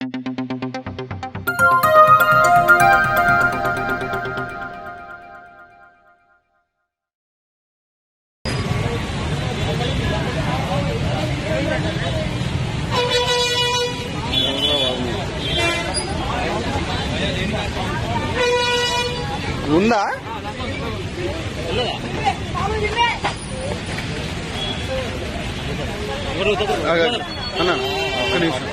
ఉందా అన్న ఒక్క నిమిషం.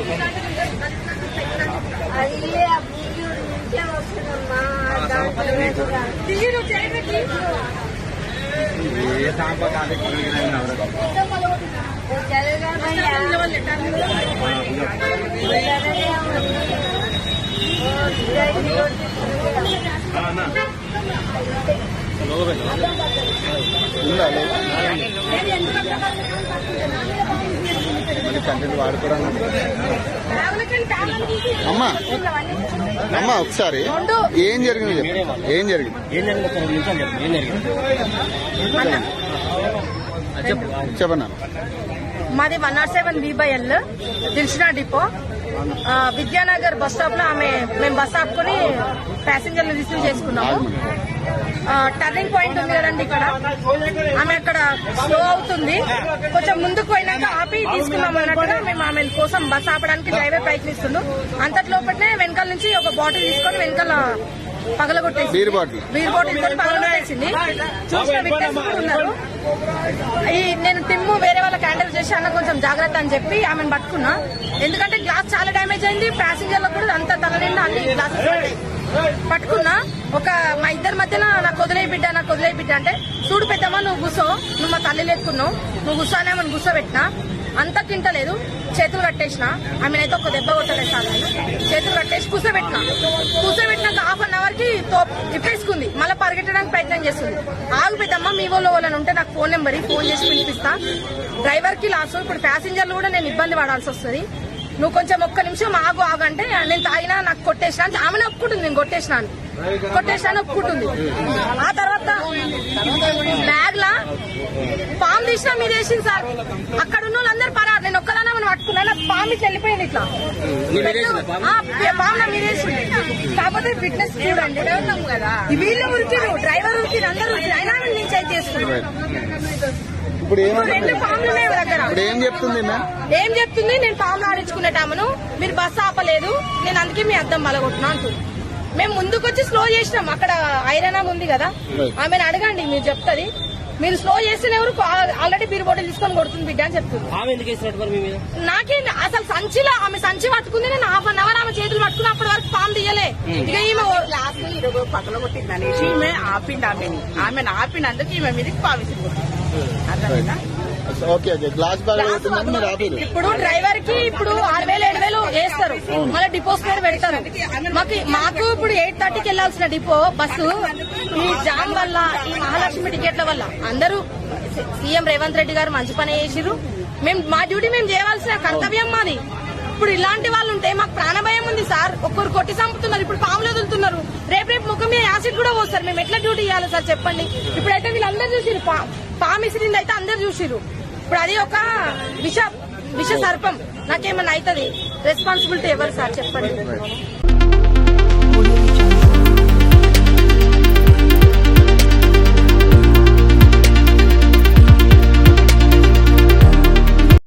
ఉందా మళ్ళీ కంటెంట్ వాడుకోవడానికి. అమ్మా అమ్మా ఒకసారి ఏం జరిగింది ఏం జరిగింది చెప్పన్నా. మాది 107 BL దిల్షునా డిపో విద్యానగర్ బస్ స్టాప్ లో మేము బస్ ఆపుకొని ప్యాసింజర్లు రిసీవ్ చేసుకున్నాము. టర్నింగ్ పాయింట్ ఉంది కదండి, ఇక్కడ ఆమె అక్కడ స్లో అవుతుంది. కొంచెం ముందుకు పోయినాక ఆపి తీసుకున్నాం అన్నట్టుగా మేము ఆమె కోసం బస్ ఆపడానికి డ్రైవర్ ప్రయత్నిస్తున్నాం. అంతట్లోపటే వెనకాల నుంచి ఒక బాటిల్ తీసుకొని వెనకాల పగలగొట్టేసి బీర్ బాటిల్ తో పగలగొట్టేసింది. చూసిన విట్నెస్ ఉన్నారు. నేను టిమ్ము వేరే వాళ్ళ హ్యాండిల్ చేసి అన్న కొంచెం జాగ్రత్త అని చెప్పి ఆమెను పట్టుకున్నా. ఎందుకంటే గ్లాస్ చాలా డ్యామేజ్ అయింది, ప్యాసింజర్లకు కూడా అంత తగలిందా అన్ని గ్లాసెస్ పట్టుకున్నా. మా ఇద్దరి మధ్యన నాకు వదిలే బిడ్డ అంటే, చూడు పెద్దమ్మా నువ్వు కూసో, నువ్వు మా తల్లి లేకున్నావు, నువ్వు గుస్సానే మనం కూర్చోబెట్టినా. అంతా తింటలేదు, చేతులు కట్టేసిన. ఆమెనైతే ఒక దెబ్బ కొట్టలేదు సార్. నేను చేతులు కట్టేసి కూర్చోబెట్టినాక ½ కి తిప్పేసుకుంది. మళ్ళీ పరిగెట్టడానికి ప్రయత్నం చేస్తుంది. ఆగు పెద్దమ్మ, మీ వాళ్ళని ఉంటే నాకు ఫోన్ చేసి పిలిపిస్తా. డ్రైవర్ కి లాస్, ఇప్పుడు ప్యాసింజర్లు కూడా నేను ఇబ్బంది పడాల్సి వస్తుంది. నువ్వు కొంచెం ఒక్క నిమిషం ఆగంటే నేను తాగినా నాకు కొట్టేసిన అంటే ఆమెనే ఒప్పుకుంటుంది. నేను కొట్టేసినా ఒప్పుకుంటుంది. ఆ తర్వాత బ్యాగ్ లా పాము తీసినా మీరు వేసింది సార్. అక్కడ ఉన్న వాళ్ళందరూ పరారు, నేను ఒక్కదానా మనం పట్టుకున్నా. పాము ఇట్లా వెళ్ళిపోయింది, ఇట్లా పాము మీరు వేసింది. కాకపోతే ఫిట్నెస్ చూడండి, వీళ్ళు ఉరికిరు, డ్రైవర్ ఉరికిరు, అందరూ ఉరికిరు, అయినా నేను చేంజ్ చేసుకున్నాను. ఇప్పుడు రెండు పాములు ఉన్నాయి దగ్గర. ఏం చెప్తుంది? నేను పాములు ఆడించుకునేటామను, మీరు బస్సు ఆపలేదు, నేను అందుకే మీ అద్దం మలగొట్టినా అంటుంది. మేము ముందుకొచ్చి స్లో చేసినాం. అక్కడ ఐరన్ ఉంది కదా, ఆమెను అడగండి, మీరు చెప్తుంది. మీరు స్లో చేసిన ఎవరు ఆల్రెడీ బీర్ బాటిల్ తీసుకొని కొడుతుంది బిడ్డ అని చెప్తుంది. నాకే అసలు సంచిలో ఆమె సంచి పట్టుకుంది. నేను ½ ఆమె చేతులు పట్టుకుని అప్పటి వరకు పాము తీయలే. ఇక ఈమె పక్కన కొట్టింది అనేసి ఈమె ఆపింది. ఆమెను ఆపినందుకు ఈమె మీదకి పావించింది. ఇప్పుడు డ్రైవర్ కి ఇప్పుడు 6000 7000 వేస్తారు, మళ్ళీ డిపోస్ మీద పెడతారు. మాకు ఇప్పుడు 8:30కి వెళ్లాల్సిన డిపో బస్సు ఈ జామ్ వల్ల, ఈ మహాలక్ష్మి టికెట్ల వల్ల అందరూ సీఎం రేవంత్ రెడ్డి గారు మంచి పని చేసిరు. మా డ్యూటీ మేము చేయవలసిన కర్తవ్యం మాది. ఇప్పుడు ఇలాంటి వాళ్ళు ఉంటే మాకు ప్రాణభయం ఉంది సార్. ఒక్కరు కొట్టి చంపుతున్నారు, ఇప్పుడు పాములు వదులుతున్నారు. రేపు ముఖం మీద యాసిడ్ కూడా పోస్తారు. మేము ఎట్లా డ్యూటీ చేయాలి సార్ చెప్పండి. ఇప్పుడైతే వీళ్ళందరూ చూసిరు, పాము ఇసిరింది అయితే అందరు చూసిరు. ఇప్పుడు అది ఒక విష సర్పం, నాకేమన్నా అవుతుంది, రెస్పాన్సిబిలిటీ ఎవరు సార్ చెప్పండి.